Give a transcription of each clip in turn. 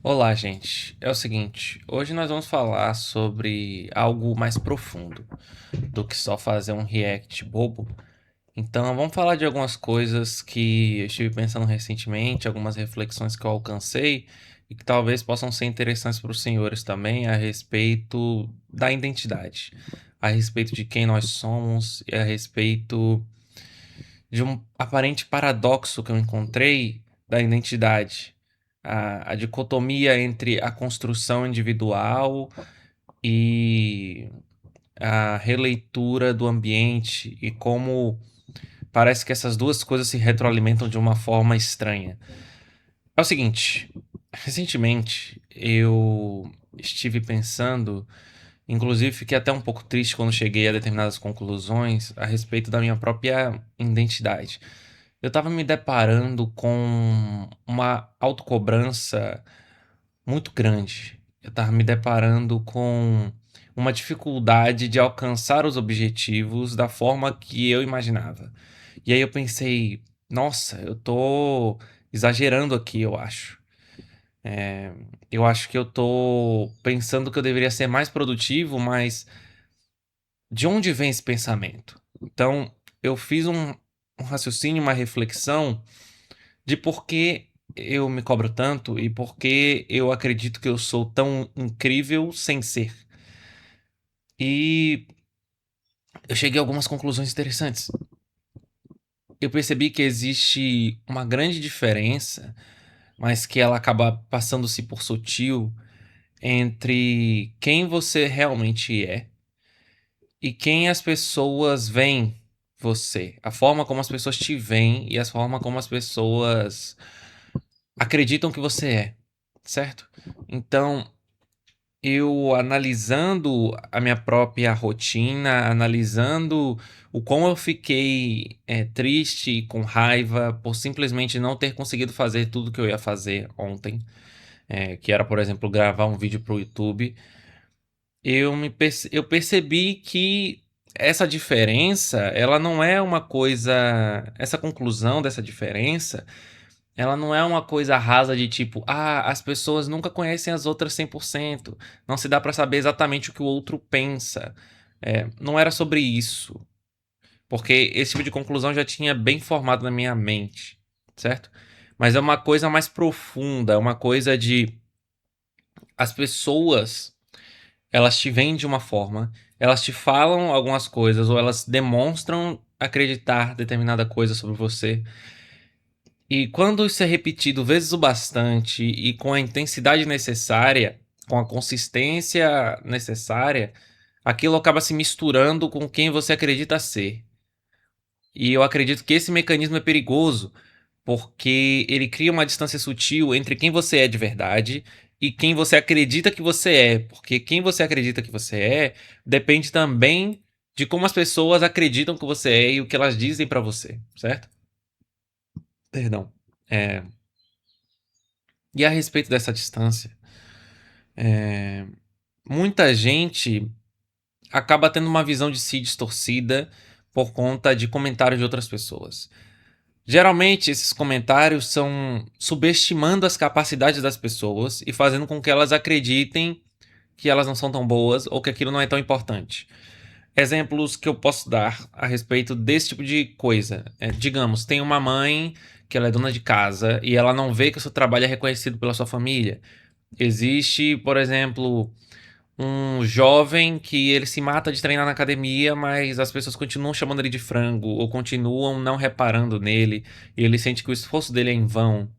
Olá, gente. É o seguinte, hoje nós vamos falar sobre algo mais profundo do que só fazer um react bobo. Então, vamos falar de algumas coisas que eu estive pensando recentemente, algumas reflexões que eu alcancei e que talvez possam ser interessantes para os senhores também a respeito da identidade, a respeito de quem nós somos e a respeito de um aparente paradoxo que eu encontrei da identidade. A dicotomia entre a construção individual e a releitura do ambiente e como parece que essas duas coisas se retroalimentam de uma forma estranha. É o seguinte, recentemente eu estive pensando, inclusive fiquei até um pouco triste quando cheguei a determinadas conclusões a respeito da minha própria identidade. Eu estava me deparando com uma autocobrança muito grande. Eu estava me deparando com uma dificuldade de alcançar os objetivos da forma que eu imaginava. E aí eu pensei, nossa, eu tô exagerando aqui, eu acho. Eu acho que eu tô pensando que eu deveria ser mais produtivo, mas de onde vem esse pensamento? Então, eu fiz um raciocínio, uma reflexão de por que eu me cobro tanto e por que eu acredito que eu sou tão incrível sem ser. E eu cheguei a algumas conclusões interessantes. Eu percebi que existe uma grande diferença, mas que ela acaba passando-se por sutil, entre quem você realmente é e quem as pessoas veem você. A forma como as pessoas te veem e a forma como as pessoas acreditam que você é, certo? Então, eu analisando a minha própria rotina, analisando o quão eu fiquei triste e com raiva por simplesmente não ter conseguido fazer tudo que eu ia fazer ontem, que era, por exemplo, gravar um vídeo para o YouTube, eu percebi que essa diferença, ela não é uma coisa. Essa conclusão dessa diferença ela não é uma coisa rasa de tipo, as pessoas nunca conhecem as outras 100%. Não se dá pra saber exatamente o que o outro pensa. Não era sobre isso. Porque esse tipo de conclusão já tinha bem formado na minha mente, certo? Mas é uma coisa mais profunda, é uma coisa de as pessoas, elas te veem de uma forma, elas te falam algumas coisas ou elas demonstram acreditar determinada coisa sobre você. E quando isso é repetido vezes o bastante e com a intensidade necessária, com a consistência necessária, aquilo acaba se misturando com quem você acredita ser. E eu acredito que esse mecanismo é perigoso, porque ele cria uma distância sutil entre quem você é de verdade e quem você acredita que você é. Porque quem você acredita que você é depende também de como as pessoas acreditam que você é e o que elas dizem pra você, certo? Perdão. É, E a respeito dessa distância, muita gente acaba tendo uma visão de si distorcida por conta de comentários de outras pessoas. Geralmente, esses comentários são subestimando as capacidades das pessoas e fazendo com que elas acreditem que elas não são tão boas ou que aquilo não é tão importante. Exemplos que eu posso dar a respeito desse tipo de coisa. Digamos, tem uma mãe que ela é dona de casa e ela não vê que o seu trabalho é reconhecido pela sua família. Existe, por exemplo, um jovem que ele se mata de treinar na academia, mas as pessoas continuam chamando ele de frango ou continuam não reparando nele e ele sente que o esforço dele é em vão.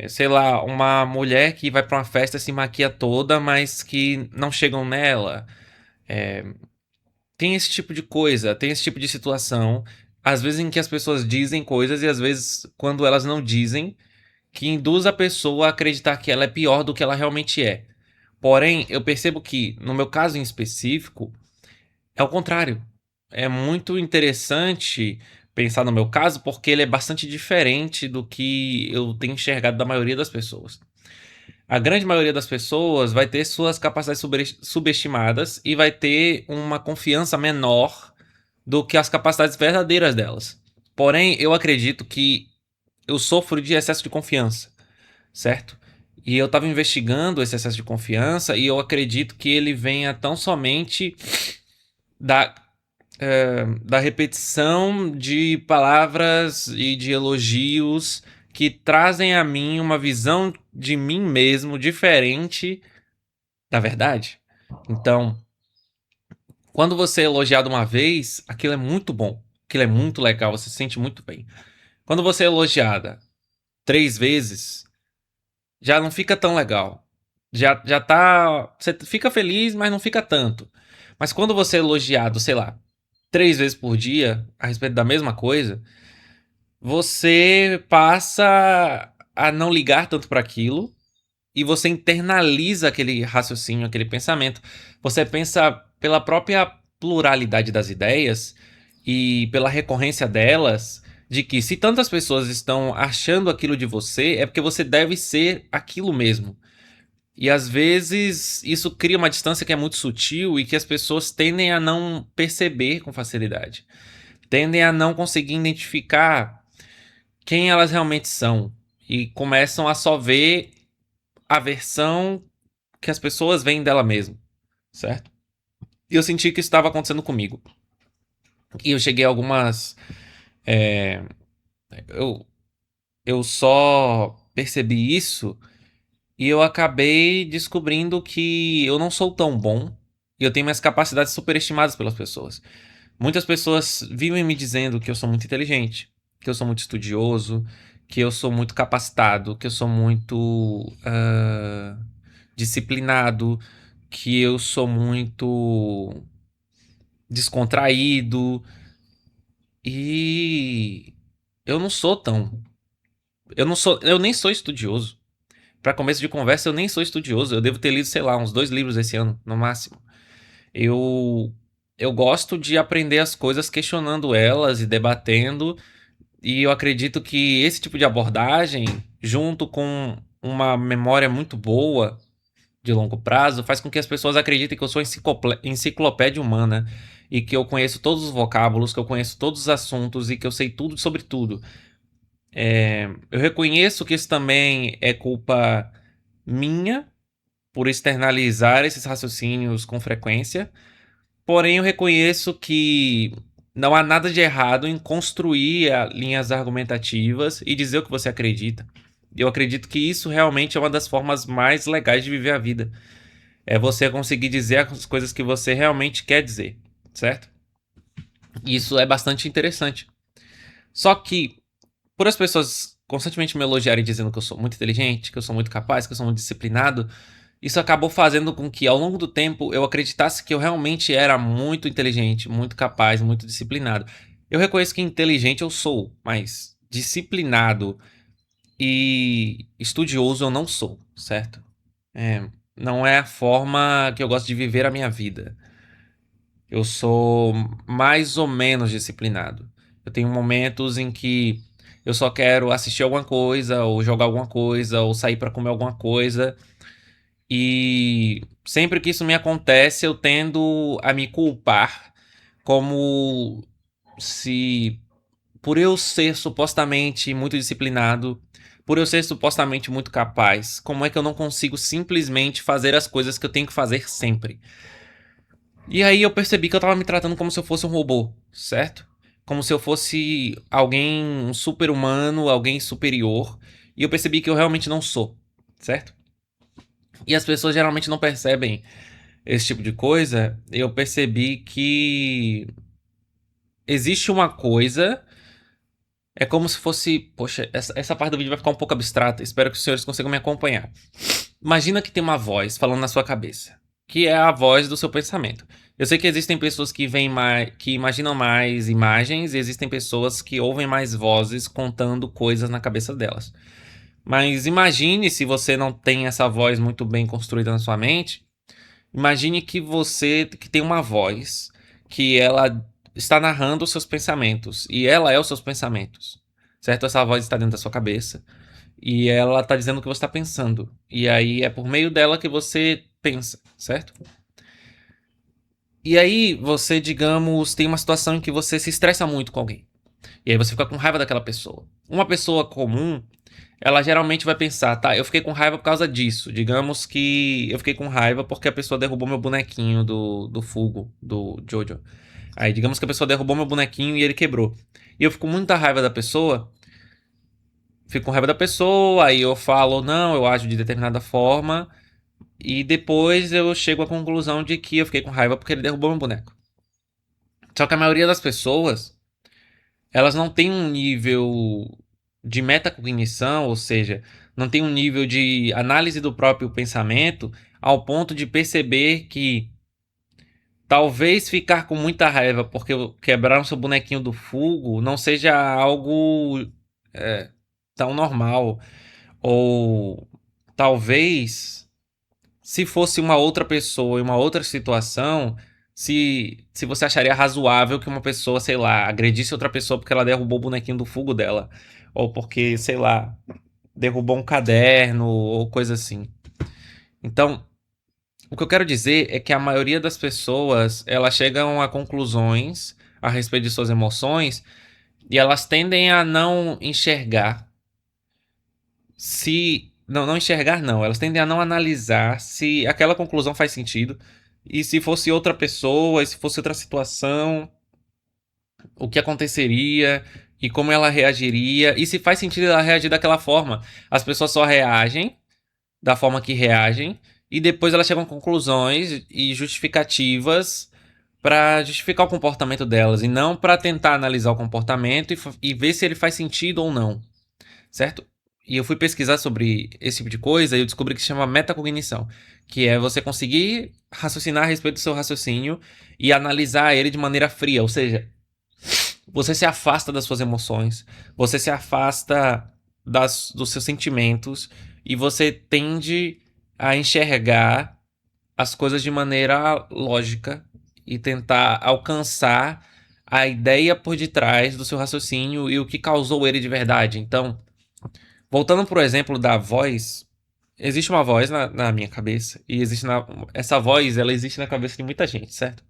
Sei lá, uma mulher que vai pra uma festa e se maquia toda, mas que não chegam nela. Tem esse tipo de coisa, tem esse tipo de situação. Às vezes em que as pessoas dizem coisas e às vezes quando elas não dizem, que induz a pessoa a acreditar que ela é pior do que ela realmente é. Porém, eu percebo que, no meu caso em específico, é o contrário. É muito interessante pensar no meu caso, porque ele é bastante diferente do que eu tenho enxergado da maioria das pessoas. A grande maioria das pessoas vai ter suas capacidades subestimadas e vai ter uma confiança menor do que as capacidades verdadeiras delas. Porém, eu acredito que eu sofro de excesso de confiança, certo? E eu estava investigando esse excesso de confiança e eu acredito que ele venha tão somente da, da repetição de palavras e de elogios que trazem a mim uma visão de mim mesmo diferente da verdade. Então, quando você é elogiado uma vez, aquilo é muito bom, aquilo é muito legal, você se sente muito bem. Quando você é elogiada 3 vezes, já não fica tão legal. Já tá. Você fica feliz, mas não fica tanto. Mas quando você é elogiado, sei lá, 3 vezes por dia a respeito da mesma coisa, você passa a não ligar tanto para aquilo e você internaliza aquele raciocínio, aquele pensamento. Você pensa pela própria pluralidade das ideias e pela recorrência delas, de que se tantas pessoas estão achando aquilo de você, é porque você deve ser aquilo mesmo. E às vezes isso cria uma distância que é muito sutil e que as pessoas tendem a não perceber com facilidade. Tendem a não conseguir identificar quem elas realmente são. E começam a só ver a versão que as pessoas veem dela mesma, certo? E eu senti que isso estava acontecendo comigo. E eu cheguei a algumas. é, eu, eu só percebi isso e eu acabei descobrindo que eu não sou tão bom e eu tenho minhas capacidades superestimadas pelas pessoas. Muitas pessoas vivem me dizendo que eu sou muito inteligente, que eu sou muito estudioso, que eu sou muito capacitado, que eu sou muito disciplinado, que eu sou muito descontraído e eu não sou tão. Eu nem sou estudioso. Para começo de conversa, eu nem sou estudioso. Eu devo ter lido, sei lá, uns 2 livros esse ano, no máximo. Eu eu gosto de aprender as coisas questionando elas e debatendo, e eu acredito que esse tipo de abordagem, junto com uma memória muito boa de longo prazo, faz com que as pessoas acreditem que eu sou enciclopédia humana e que eu conheço todos os vocábulos, que eu conheço todos os assuntos e que eu sei tudo sobre tudo. Eu reconheço que isso também é culpa minha por externalizar esses raciocínios com frequência, porém eu reconheço que não há nada de errado em construir linhas argumentativas e dizer o que você acredita. Eu acredito que isso realmente é uma das formas mais legais de viver a vida. É você conseguir dizer as coisas que você realmente quer dizer, certo? Isso é bastante interessante. Só que, por as pessoas constantemente me elogiarem dizendo que eu sou muito inteligente, que eu sou muito capaz, que eu sou muito disciplinado, isso acabou fazendo com que, ao longo do tempo, eu acreditasse que eu realmente era muito inteligente, muito capaz, muito disciplinado. Eu reconheço que inteligente eu sou, mas disciplinado e estudioso eu não sou, certo? Não é a forma que eu gosto de viver a minha vida. Eu sou mais ou menos disciplinado. Eu tenho momentos em que eu só quero assistir alguma coisa, ou jogar alguma coisa, ou sair para comer alguma coisa. E sempre que isso me acontece, eu tendo a me culpar como se, por eu ser supostamente muito disciplinado, por eu ser supostamente muito capaz, como é que eu não consigo simplesmente fazer as coisas que eu tenho que fazer sempre? E aí eu percebi que eu tava me tratando como se eu fosse um robô, certo? Como se eu fosse alguém, um super-humano, alguém superior. E eu percebi que eu realmente não sou, certo? E as pessoas geralmente não percebem esse tipo de coisa. Eu percebi que existe uma coisa. É como se fosse. Poxa, essa parte do vídeo vai ficar um pouco abstrata. Espero que os senhores consigam me acompanhar. Imagina que tem uma voz falando na sua cabeça, que é a voz do seu pensamento. Eu sei que existem pessoas que veem mais, que imaginam mais imagens, e existem pessoas que ouvem mais vozes contando coisas na cabeça delas. Mas imagine, se você não tem essa voz muito bem construída na sua mente, imagine que você que tem uma voz que ela está narrando os seus pensamentos e ela é os seus pensamentos. Certo? Essa voz está dentro da sua cabeça e ela tá dizendo o que você tá pensando. E aí é por meio dela que você pensa, certo? E aí você, digamos, tem uma situação em que você se estressa muito com alguém. E aí você fica com raiva daquela pessoa. Uma pessoa comum, ela geralmente vai pensar, tá, eu fiquei com raiva por causa disso. Digamos que eu fiquei com raiva porque a pessoa derrubou meu bonequinho do Fugo, do Jojo. Aí, digamos que a pessoa derrubou meu bonequinho e ele quebrou. E eu fico com muita raiva da pessoa, fico com raiva da pessoa, aí eu falo, não, eu ajo de determinada forma, e depois eu chego à conclusão de que eu fiquei com raiva porque ele derrubou meu boneco. Só que a maioria das pessoas, elas não têm um nível de metacognição, ou seja, não tem um nível de análise do próprio pensamento ao ponto de perceber que talvez ficar com muita raiva porque quebraram seu bonequinho do Fugo não seja algo é, tão normal. Ou talvez, se fosse uma outra pessoa em uma outra situação, se você acharia razoável que uma pessoa, sei lá, agredisse outra pessoa porque ela derrubou o bonequinho do Fugo dela. Ou porque, sei lá, derrubou um caderno ou coisa assim. Então, o que eu quero dizer é que a maioria das pessoas, elas chegam a conclusões a respeito de suas emoções e elas tendem a não enxergar se não enxergar não, elas tendem a não analisar se aquela conclusão faz sentido e se fosse outra pessoa, e se fosse outra situação, o que aconteceria e como ela reagiria e se faz sentido ela reagir daquela forma. As pessoas só reagem da forma que reagem e depois elas chegam a conclusões e justificativas para justificar o comportamento delas e não para tentar analisar o comportamento e ver se ele faz sentido ou não, certo? E eu fui pesquisar sobre esse tipo de coisa e eu descobri que se chama metacognição, que é você conseguir raciocinar a respeito do seu raciocínio e analisar ele de maneira fria, ou seja, você se afasta das suas emoções, você se afasta dos seus sentimentos e você tende a enxergar as coisas de maneira lógica e tentar alcançar a ideia por detrás do seu raciocínio e o que causou ele de verdade. Então, voltando pro exemplo da voz, existe uma voz na minha cabeça e essa voz, ela existe na cabeça de muita gente, certo?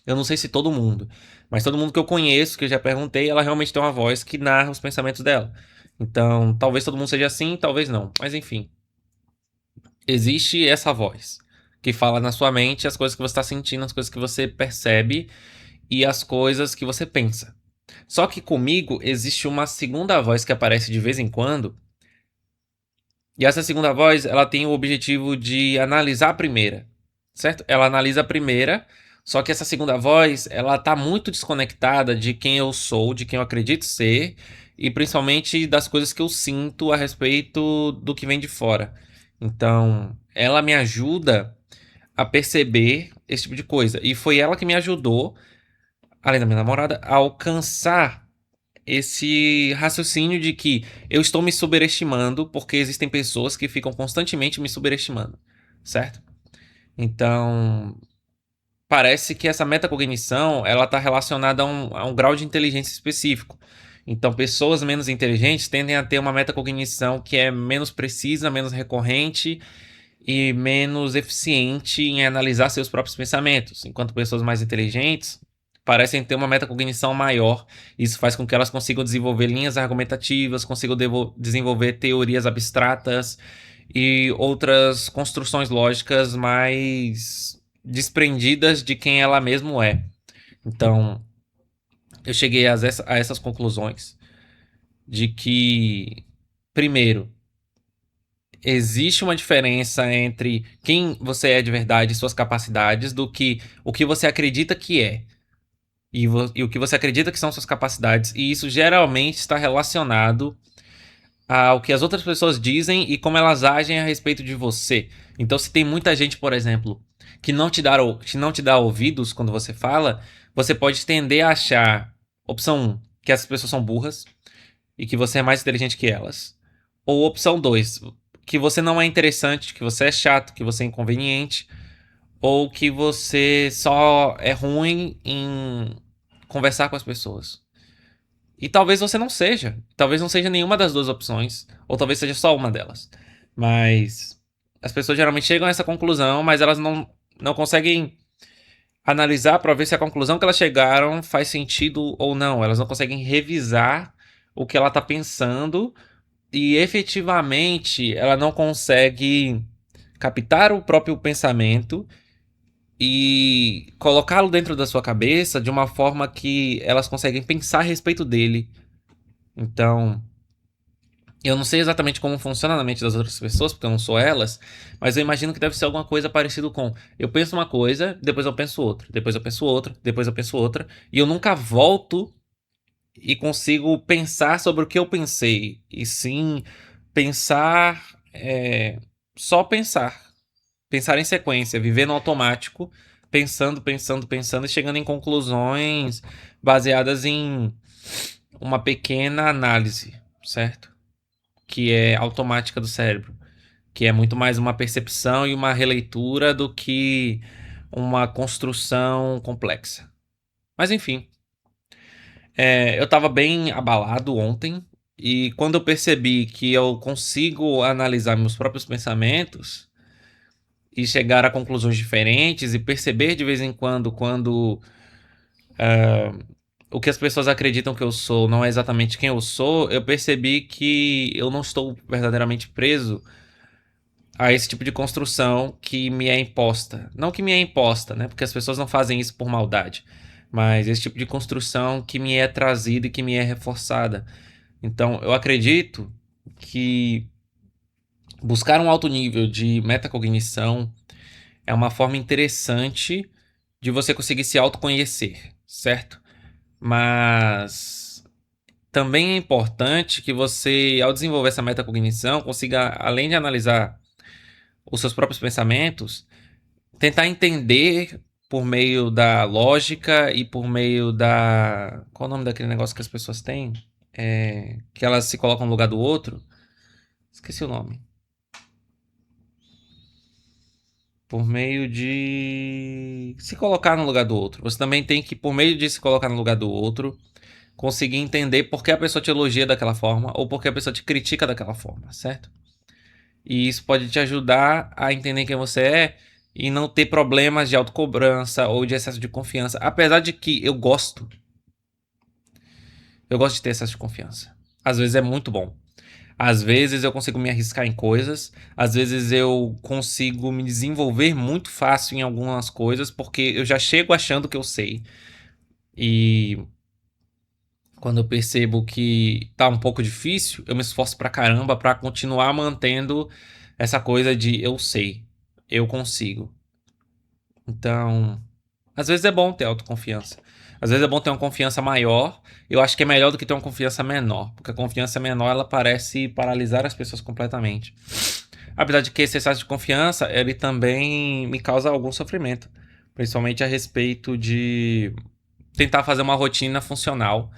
Eu não sei se todo mundo, mas todo mundo que eu conheço, que eu já perguntei, ela realmente tem uma voz que narra os pensamentos dela. Então, talvez todo mundo seja assim, talvez não. Mas enfim, existe essa voz que fala na sua mente as coisas que você está sentindo, as coisas que você percebe e as coisas que você pensa. Só que comigo existe uma segunda voz que aparece de vez em quando. E essa segunda voz, ela tem o objetivo de analisar a primeira, certo? Ela analisa a primeira, só que essa segunda voz, ela tá muito desconectada de quem eu sou, de quem eu acredito ser, e principalmente das coisas que eu sinto a respeito do que vem de fora. Então, ela me ajuda a perceber esse tipo de coisa. E foi ela que me ajudou, além da minha namorada, a alcançar esse raciocínio de que eu estou me superestimando porque existem pessoas que ficam constantemente me superestimando, certo? Então, parece que essa metacognição, ela está relacionada a um grau de inteligência específico. Então, pessoas menos inteligentes tendem a ter uma metacognição que é menos precisa, menos recorrente e menos eficiente em analisar seus próprios pensamentos, enquanto pessoas mais inteligentes parecem ter uma metacognição maior. Isso faz com que elas consigam desenvolver linhas argumentativas, consigam desenvolver teorias abstratas e outras construções lógicas mais desprendidas de quem ela mesmo é. Então, eu cheguei a essas conclusões de que, primeiro, existe uma diferença entre quem você é de verdade e suas capacidades do que o que você acredita que é. E o que você acredita que são suas capacidades. E isso geralmente está relacionado ao que as outras pessoas dizem e como elas agem a respeito de você. Então, se tem muita gente, por exemplo, que não te dá ouvidos quando você fala, você pode tender a achar, opção um, que essas pessoas são burras e que você é mais inteligente que elas. Ou opção 2, que você não é interessante, que você é chato, que você é inconveniente, ou que você só é ruim em conversar com as pessoas. E talvez você não seja. Talvez não seja nenhuma das duas opções, ou talvez seja só uma delas. Mas as pessoas geralmente chegam a essa conclusão, mas elas não conseguem analisar para ver se a conclusão que elas chegaram faz sentido ou não. Elas não conseguem revisar o que ela está pensando e efetivamente ela não consegue captar o próprio pensamento e colocá-lo dentro da sua cabeça de uma forma que elas conseguem pensar a respeito dele. Então, eu não sei exatamente como funciona na mente das outras pessoas, porque eu não sou elas, mas eu imagino que deve ser alguma coisa parecida com: eu penso uma coisa, depois eu penso outra, depois eu penso outra, depois eu penso outra, e eu nunca volto e consigo pensar sobre o que eu pensei, e sim pensar, só pensar. Pensar em sequência, viver no automático, pensando, pensando, pensando e chegando em conclusões baseadas em uma pequena análise, certo? Que é automática do cérebro, que é muito mais uma percepção e uma releitura do que uma construção complexa. Mas enfim, eu tava bem abalado ontem e quando eu percebi que eu consigo analisar meus próprios pensamentos e chegar a conclusões diferentes e perceber de vez em quando o que as pessoas acreditam que eu sou não é exatamente quem eu sou, eu percebi que eu não estou verdadeiramente preso a esse tipo de construção que me é imposta. Não que me é imposta, né? Porque as pessoas não fazem isso por maldade. Mas esse tipo de construção que me é trazida e que me é reforçada. Então, eu acredito que buscar um alto nível de metacognição é uma forma interessante de você conseguir se autoconhecer, certo? Mas também é importante que você, ao desenvolver essa metacognição, consiga, além de analisar os seus próprios pensamentos, tentar entender por meio da lógica e por meio da. Qual é o nome daquele negócio que as pessoas têm? Que elas se colocam no lugar do outro. Esqueci o nome. Por meio de se colocar no lugar do outro. Você também tem que, por meio de se colocar no lugar do outro, conseguir entender por que a pessoa te elogia daquela forma ou por que a pessoa te critica daquela forma, certo? E isso pode te ajudar a entender quem você é e não ter problemas de autocobrança ou de excesso de confiança. Apesar de que eu gosto de ter excesso de confiança. Às vezes é muito bom. Às vezes eu consigo me arriscar em coisas, às vezes eu consigo me desenvolver muito fácil em algumas coisas, porque eu já chego achando que eu sei. E quando eu percebo que tá um pouco difícil, eu me esforço pra caramba pra continuar mantendo essa coisa de eu sei, eu consigo. Então, às vezes é bom ter autoconfiança. Às vezes é bom ter uma confiança maior. Eu acho que é melhor do que ter uma confiança menor, porque a confiança menor ela parece paralisar as pessoas completamente. Apesar de que esse excesso de confiança, ele também me causa algum sofrimento, principalmente a respeito de tentar fazer uma rotina funcional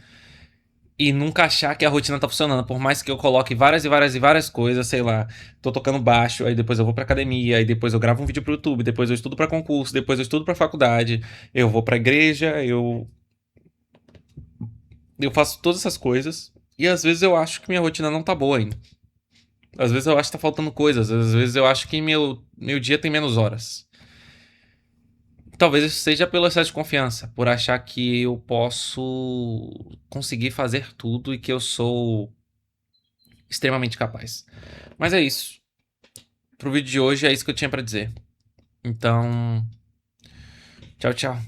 e nunca achar que a rotina tá funcionando. Por mais que eu coloque várias e várias e várias coisas, sei lá, tô tocando baixo, aí depois eu vou pra academia, aí depois eu gravo um vídeo pro YouTube, depois eu estudo pra concurso, depois eu estudo pra faculdade, eu vou pra igreja, eu faço todas essas coisas. E às vezes eu acho que minha rotina não tá boa ainda. Às vezes eu acho que tá faltando coisas, às vezes eu acho que meu dia tem menos horas. Talvez isso seja pelo excesso de confiança, por achar que eu posso conseguir fazer tudo e que eu sou extremamente capaz. Mas é isso. Pro vídeo de hoje é isso que eu tinha pra dizer. Então, tchau, tchau.